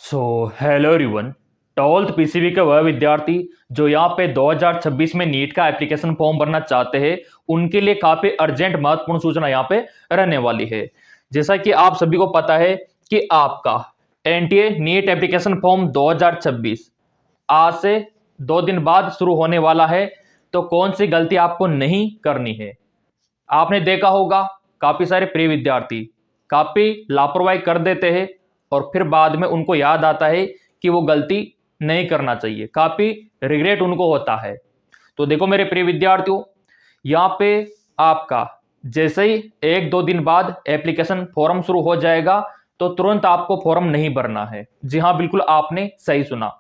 So hello everyone. 12th PCB के वह विद्यार्थी जो यहाँ पे 2026 में नीट का एप्लीकेशन फॉर्म भरना चाहते हैं, उनके लिए काफ़ी अर्जेंट महत्वपूर्ण सूचना यहाँ पे रहने वाली है। जैसा कि आप सभी को पता है कि आपका एनटीए नीट एप्लीकेशन फॉर्म 2026 आज से 2 दिन बाद शुरू होने वाला है। तो कौन सी गलती आपको नहीं करनी है? आपने देखा होगा काफ़ी सारे प्रिय विद्यार्थी काफ़ी लापरवाही कर देते हैं और फिर बाद में उनको याद आता है कि वो गलती नहीं करना चाहिए, काफ़ी रिग्रेट उनको होता है। तो देखो मेरे प्रिय विद्यार्थियों, यहाँ पे आपका जैसे ही 1-2 दिन बाद एप्लीकेशन फॉर्म शुरू हो जाएगा तो तुरंत आपको फॉर्म नहीं भरना है। जी हाँ, बिल्कुल आपने सही सुना,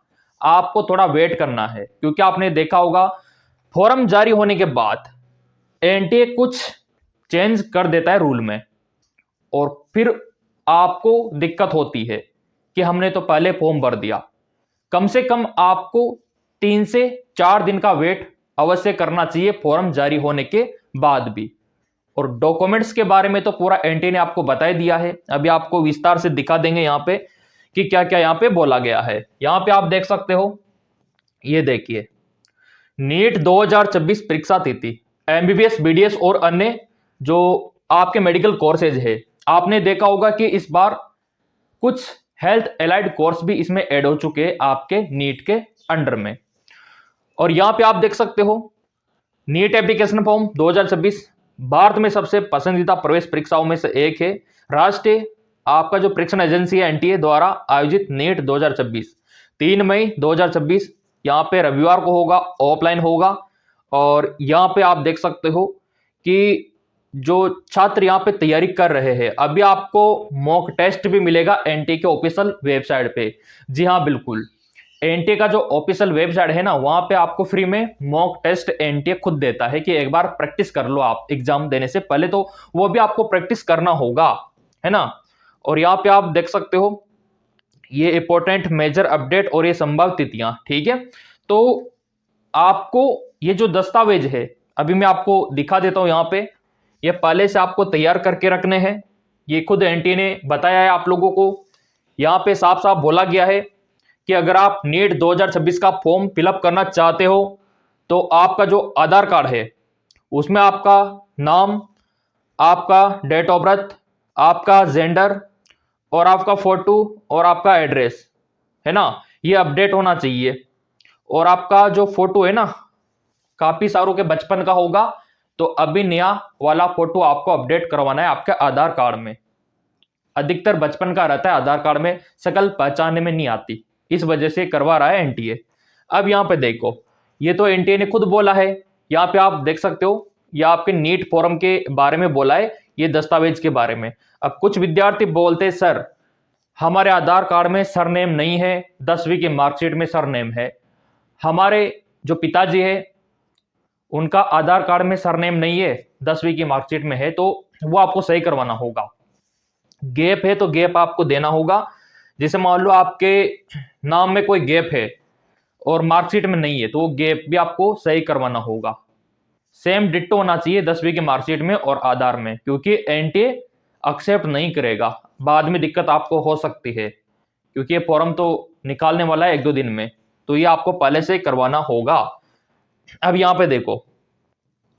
आपको थोड़ा वेट करना है, क्योंकि आपने देखा होगा फॉर्म जारी होने के बाद एनटीए कुछ चेंज कर देता है रूल में, और फिर आपको दिक्कत होती है कि हमने तो पहले फॉर्म भर दिया। कम से कम आपको 3 से 4 दिन का वेट अवश्य करना चाहिए फॉर्म जारी होने के बाद भी। और डॉक्यूमेंट्स के बारे में तो पूरा एनटीए ने आपको बता ही दिया है। अभी आपको विस्तार से दिखा देंगे यहाँ पे कि क्या क्या यहाँ पे बोला गया है। यहाँ पे आप देख सकते हो, ये देखिए, नीट 2026 परीक्षा तिथि एमबीबीएस बीडीएस और अन्य जो आपके मेडिकल कोर्सेज है, आपने देखा होगा कि इस बार कुछ हेल्थ एलाइड कोर्स भी इसमें ऐड हो चुके हैं आपके नीट के अंडर में। और यहां पे आप देख सकते हो, नीट एप्लीकेशन फॉर्म 2026 भारत में सबसे पसंदीदा प्रवेश परीक्षाओं में से एक है। राष्ट्रीय आपका जो परीक्षण एजेंसी है एनटीए द्वारा आयोजित नीट 2026 3 मई 2026 यहाँ पे रविवार को होगा, ऑफलाइन होगा। और यहाँ पे आप देख सकते हो कि जो छात्र यहाँ पे तैयारी कर रहे हैं, अभी आपको मॉक टेस्ट भी मिलेगा एनटीए के ऑफिशियल वेबसाइट पे। जी हाँ, बिल्कुल, एनटीए का जो ऑफिशियल वेबसाइट है ना, वहां पे आपको फ्री में मॉक टेस्ट एनटीए खुद देता है कि एक बार प्रैक्टिस कर लो आप एग्जाम देने से पहले, तो वो भी आपको प्रैक्टिस करना होगा, है ना। और यहाँ पे आप देख सकते हो ये इंपॉर्टेंट मेजर अपडेट और ये संभव तिथियां, ठीक है। तो आपको ये जो दस्तावेज है अभी मैं आपको दिखा देता हूं, यहाँ पे ये पहले से आपको तैयार करके रखने हैं। ये खुद एनटीए ने बताया है आप लोगों को। यहाँ पे साफ साफ बोला गया है कि अगर आप नीट 2026 का फॉर्म फिलअप करना चाहते हो तो आपका जो आधार कार्ड है उसमें आपका नाम, आपका डेट ऑफ बर्थ, आपका जेंडर और आपका फोटो और आपका एड्रेस, है ना, ये अपडेट होना चाहिए। और आपका जो फोटो है ना, काफी सारों के बचपन का होगा, तो अभी नया वाला फोटो आपको अपडेट करवाना है आपके आधार कार्ड में। अधिकतर बचपन का रहता है आधार कार्ड में, शकल पहचानने में नहीं आती, इस वजह से करवा रहा है एनटीए। अब यहाँ पे देखो, ये तो एनटीए ने खुद बोला है, यहाँ पे आप देख सकते हो, ये आपके नीट फॉर्म के बारे में बोला है, ये दस्तावेज के बारे में। अब कुछ विद्यार्थी बोलते हैं सर हमारे आधार कार्ड में सरनेम नहीं है, 10वीं की मार्कशीट में सरनेम है। हमारे जो पिताजी है उनका आधार कार्ड में सरनेम नहीं है, 10वीं की मार्कशीट में है, तो वो आपको सही करवाना होगा। गैप है तो गैप आपको देना होगा। जैसे मान लो आपके नाम में कोई गैप है और मार्कशीट में नहीं है, तो वो गैप भी आपको सही करवाना होगा। सेम डिट्टो होना चाहिए 10वीं की मार्कशीट में और आधार में, क्योंकि एनटीए एक्सेप्ट नहीं करेगा, बाद में दिक्कत आपको हो सकती है, क्योंकि ये फॉर्म तो निकालने वाला है 1-2 दिन में, तो ये आपको पहले से करवाना होगा। अब यहाँ पे देखो,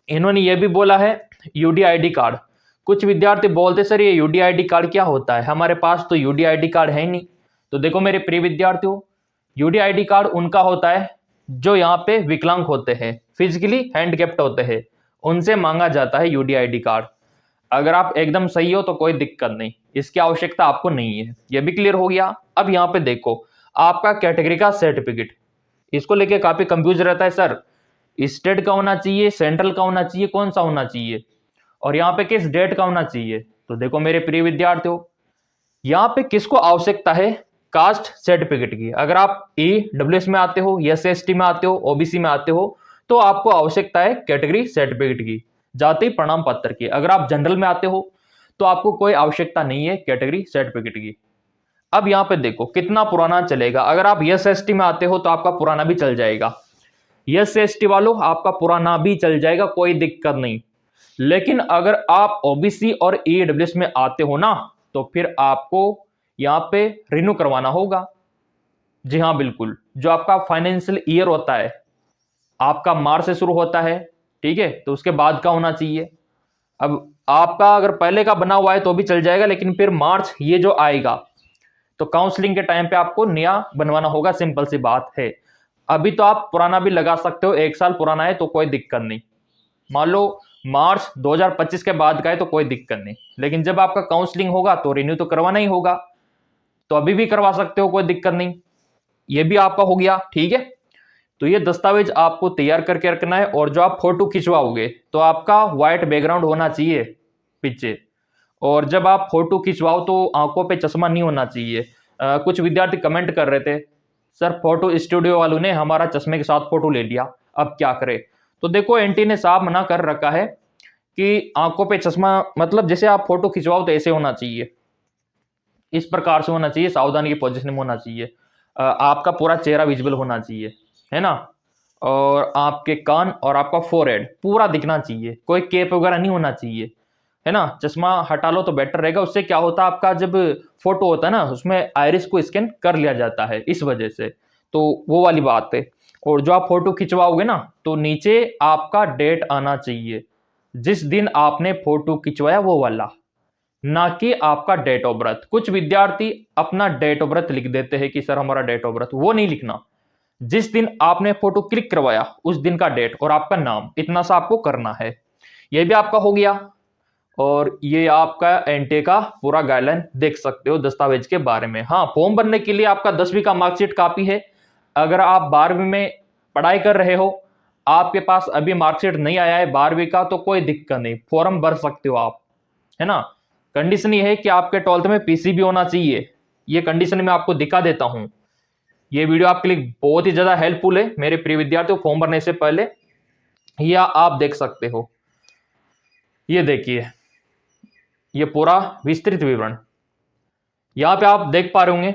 इन्होंने ये भी बोला है यूडीआईडी कार्ड। कुछ विद्यार्थी बोलते सर ये यूडीआईडी कार्ड क्या होता है, हमारे पास तो यूडीआईडी कार्ड है ही नहीं। तो देखो मेरे प्रिय विद्यार्थियों, यूडीआईडी कार्ड उनका होता है जो यहाँ पे विकलांग होते हैं, फिजिकली हैंडकेप्ट होते हैं, उनसे मांगा जाता है यूडीआईडी कार्ड। अगर आप एकदम सही हो तो कोई दिक्कत नहीं, इसकी आवश्यकता आपको नहीं है। यह भी क्लियर हो गया। अब यहाँ पे देखो, आपका कैटेगरी का सर्टिफिकेट, इसको लेके काफी कंफ्यूज रहता है सर स्टेट का होना चाहिए, सेंट्रल का होना चाहिए, कौन सा होना चाहिए, और यहाँ पे किस डेट का होना चाहिए। तो देखो मेरे प्रिय विद्यार्थियों, यहाँ पे किसको आवश्यकता है, कास्ट सर्टिफिकेट की। अगर आप ईडब्ल्यूएस में आते हो, एससी/एसटी में आते हो, ओबीसी में आते हो, तो आपको आवश्यकता है कैटेगरी सर्टिफिकेट की, जाति प्रमाण पत्र की। अगर आप जनरल में आते हो तो आपको कोई आवश्यकता नहीं है कैटेगरी सर्टिफिकेट की। अब यहाँ पे देखो कितना पुराना चलेगा। अगर आप एससी/एसटी में आते हो तो आपका पुराना भी चल जाएगा, एससी/एसटी वालों आपका पुराना भी चल जाएगा, कोई दिक्कत नहीं। लेकिन अगर आप ओबीसी और ईडब्ल्यूएस में आते हो ना, तो फिर आपको यहाँ पे रिन्यू करवाना होगा। जी हाँ बिल्कुल, जो आपका फाइनेंशियल ईयर होता है आपका मार्च से शुरू होता है, ठीक है, तो उसके बाद का होना चाहिए। अब आपका अगर पहले का बना हुआ है तो भी चल जाएगा, लेकिन फिर मार्च ये जो आएगा तो काउंसलिंग के टाइम पे आपको नया बनवाना होगा, सिंपल सी बात है। अभी तो आप पुराना भी लगा सकते हो, 1 साल पुराना है तो कोई दिक्कत नहीं। मान लो मार्च 2025 के बाद का है तो कोई दिक्कत नहीं, लेकिन जब आपका काउंसलिंग होगा तो रिन्यू तो करवाना ही होगा, तो अभी भी करवा सकते हो, कोई दिक्कत नहीं। ये भी आपका हो गया, ठीक है। तो ये दस्तावेज आपको तैयार करके रखना है, और जो आप फोटो खिंचवाओगे तो आपका व्हाइट बैकग्राउंड होना चाहिए पीछे, और जब आप फोटो खिंचवाओ तो आंखों पे चश्मा नहीं होना चाहिए। कुछ विद्यार्थी कमेंट कर रहे थे, सर फोटो स्टूडियो वालों ने हमारा चश्मे के साथ फोटो ले लिया, अब क्या करें। तो देखो एनटी ने साफ मना कर रखा है कि आंखों पे चश्मा, मतलब जैसे आप फोटो खिंचवाओ तो ऐसे होना चाहिए, इस प्रकार से होना चाहिए, सावधानी की पोजीशन में होना चाहिए। आपका पूरा चेहरा विजिबल होना चाहिए, है ना, और आपके कान और आपका फोरहेड पूरा दिखना चाहिए, कोई केप वगैरह नहीं होना चाहिए, है ना। चश्मा हटा लो तो बेटर रहेगा, उससे क्या होता है आपका जब फोटो होता है ना उसमें आइरिस को स्कैन कर लिया जाता है, इस वजह से, तो वो वाली बात है। और जो आप फोटो खिंचवाओगे ना तो नीचे आपका डेट आना चाहिए, जिस दिन आपने फोटो खिंचवाया वो वाला, ना कि आपका डेट ऑफ बर्थ। कुछ विद्यार्थी अपना डेट ऑफ बर्थ लिख देते हैं कि सर हमारा डेट ऑफ बर्थ, वो नहीं लिखना। जिस दिन आपने फोटो क्लिक करवाया उस दिन का डेट और आपका नाम, इतना सा आपको करना है। ये भी आपका हो गया। और ये आपका एनटीए का पूरा गाइडलाइन देख सकते हो दस्तावेज के बारे में। हाँ, फॉर्म भरने के लिए आपका 10वीं का मार्कशीट कापी है। अगर आप 12वीं में पढ़ाई कर रहे हो, आपके पास अभी मार्कशीट नहीं आया है 12वीं का, तो कोई दिक्कत नहीं, फॉर्म भर सकते हो आप, है ना। कंडीशन ये है कि आपके 12th में पीसी भी होना चाहिए। ये कंडीशन मैं आपको दिखा देता हूं। ये वीडियो आपके लिए बहुत ही ज्यादा हेल्पफुल है मेरे प्रिय विद्यार्थियों, फॉर्म भरने से पहले। या आप देख सकते हो, ये देखिए, ये पूरा विस्तृत विवरण यहां पे आप देख पा रहे होंगे,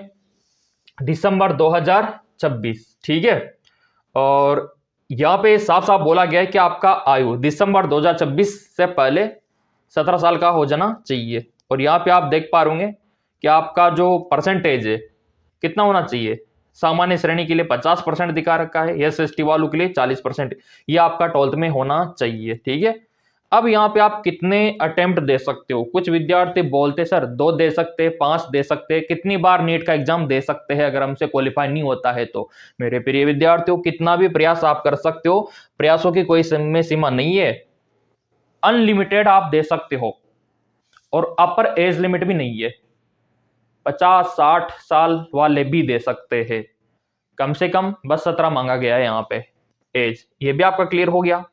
दिसंबर 2026, ठीक है। और यहां पे साफ साफ बोला गया है कि आपका आयु दिसंबर 2026 से पहले 17 साल का हो जाना चाहिए। और यहां पे आप देख पा रहे होंगे कि आपका जो परसेंटेज है कितना होना चाहिए। सामान्य श्रेणी के लिए 50% दिखा रखा है, एस एसटी वालों के लिए 40%, ये आपका 12th में होना चाहिए, ठीक है। अब यहाँ पे आप कितने अटेम्प्ट दे सकते हो। कुछ विद्यार्थी बोलते सर 2 दे सकते, 5 दे सकते, कितनी बार नीट का एग्जाम दे सकते हैं अगर हमसे क्वालिफाई नहीं होता है तो। मेरे प्रिय विद्यार्थियों, कितना भी प्रयास आप कर सकते हो, प्रयासों की कोई समय सीमा नहीं है, अनलिमिटेड आप दे सकते हो, और अपर एज लिमिट भी नहीं है, 50-60 साल वाले भी दे सकते हैं। कम से कम बस 17 मांगा गया है यहाँ पे एज। ये भी आपका क्लियर हो गया।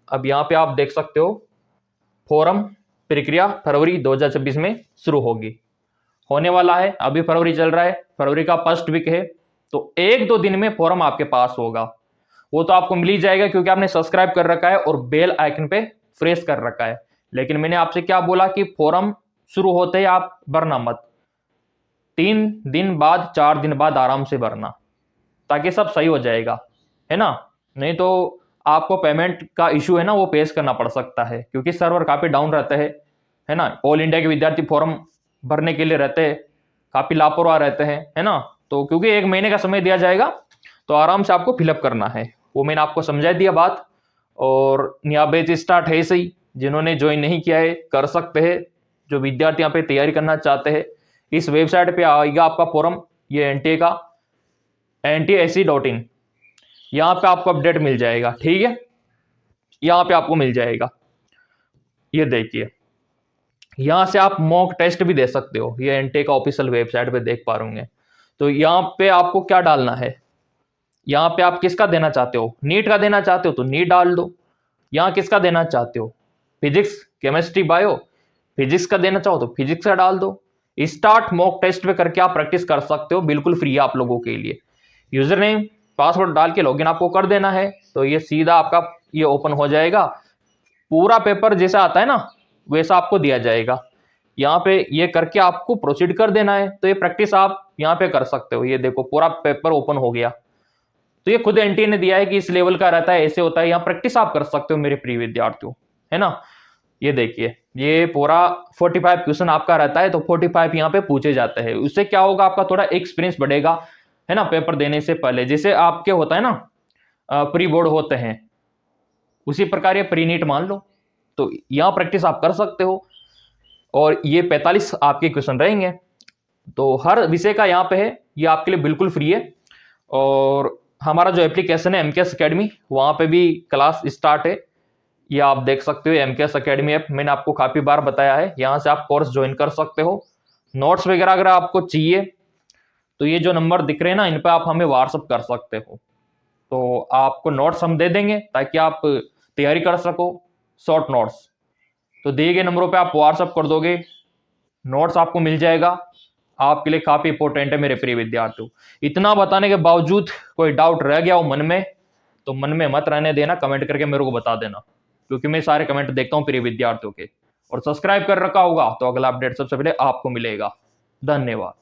अब यहाँ पे आप देख सकते हो, फॉर्म प्रक्रिया फरवरी 2026 में शुरू होगी, होने वाला है, अभी फरवरी चल रहा है, फरवरी का फर्स्ट वीक है, तो 1-2 दिन में फॉर्म आपके पास होगा। वो तो आपको मिल ही जाएगा क्योंकि आपने सब्सक्राइब कर रखा है और बेल आइकन पे प्रेस कर रखा है। लेकिन मैंने आपसे क्या बोला कि फॉर्म शुरू होते ही आप भरना मत, 3 दिन बाद 4 दिन बाद आराम से भरना, ताकि सब सही हो जाएगा, है ना। नहीं तो आपको पेमेंट का इशू है ना वो पेश करना पड़ सकता है, क्योंकि सर्वर काफी डाउन रहते हैं, है ना। ऑल इंडिया के विद्यार्थी फॉर्म भरने के लिए रहते हैं, काफी लापरवाह रहते हैं, है ना। तो क्योंकि 1 महीने का समय दिया जाएगा तो आराम से आपको फिलअप करना है, वो मैंने आपको समझा दिया बात। और नया बैच स्टार्ट है सही, जिन्होंने ज्वाइन नहीं किया है कर सकते हैं। जो विद्यार्थी यहाँ पे तैयारी करना चाहते हैं, इस वेबसाइट पे आएगा आपका फॉर्म, ये एनटीए का NTSE.in, यहाँ पे आपको अपडेट मिल जाएगा, ठीक है। यहाँ पे आपको मिल जाएगा, ये देखिए, यहाँ से आप मॉक टेस्ट भी दे सकते हो, ये एनटीए का ऑफिशियल वेबसाइट पे देख पा रहे होंगे। तो यहाँ पे आपको क्या डालना है, यहाँ पे आप किसका देना चाहते हो, नीट का देना चाहते हो तो नीट डाल दो। यहाँ किसका देना चाहते हो, फिजिक्स केमिस्ट्री बायो, फिजिक्स का देना चाहो तो फिजिक्स का डाल दो। स्टार्ट मॉक टेस्ट पे करके आप प्रैक्टिस कर सकते हो, बिल्कुल फ्री है आप लोगों के लिए। यूजर नेम पासवर्ड डाल के लॉगिन आपको कर देना है, तो ये सीधा आपका ये ओपन हो जाएगा। पूरा पेपर जैसा आता है ना वैसा आपको दिया जाएगा। यहाँ पे ये करके आपको प्रोसीड कर देना है, तो ये प्रैक्टिस आप यहाँ पे कर सकते हो। ये देखो पूरा पेपर ओपन हो गया, तो ये खुद एनटीए ने दिया है कि इस लेवल का रहता है, ऐसे होता है, यहाँ प्रैक्टिस आप कर सकते हो मेरे प्रिय विद्यार्थियों, है ना। ये देखिए, ये पूरा 45 क्वेश्चन आपका रहता है, तो 45 यहाँ पे पूछे जाते हैं। उससे क्या होगा, आपका थोड़ा एक्सपीरियंस बढ़ेगा, है ना, पेपर देने से पहले। जैसे आपके होता है ना प्री बोर्ड होते हैं, उसी प्रकार ये प्री नीट मान लो, तो यहाँ प्रैक्टिस आप कर सकते हो। और ये 45 आपके क्वेश्चन रहेंगे, तो हर विषय का यहाँ पे है, ये आपके लिए बिल्कुल फ्री है। और हमारा जो एप्लीकेशन है MKS अकेडमी, वहाँ पे भी क्लास स्टार्ट है, ये आप देख सकते हो। MKS अकेडमी ऐप मैंने आपको काफ़ी बार बताया है, यहाँ से आप कोर्स ज्वाइन कर सकते हो। नोट्स वगैरह अगर आपको चाहिए तो ये जो नंबर दिख रहे हैं ना, इन पर आप हमें व्हाट्सअप कर सकते हो, तो आपको नोट्स हम दे देंगे ताकि आप तैयारी कर सको, शॉर्ट नोट्स। तो दिए गए नंबरों पे आप व्हाट्सअप कर दोगे, नोट्स आपको मिल जाएगा। आपके लिए काफी इंपॉर्टेंट है मेरे प्रिय विद्यार्थियों। इतना बताने के बावजूद कोई डाउट रह गया हो मन में, तो मन में मत रहने देना, कमेंट करके मेरे को बता देना, क्योंकि मैं सारे कमेंट देखता हूँ प्रिय विद्यार्थियों के। और सब्सक्राइब कर रखा होगा तो अगला अपडेट सबसे पहले आपको मिलेगा। धन्यवाद।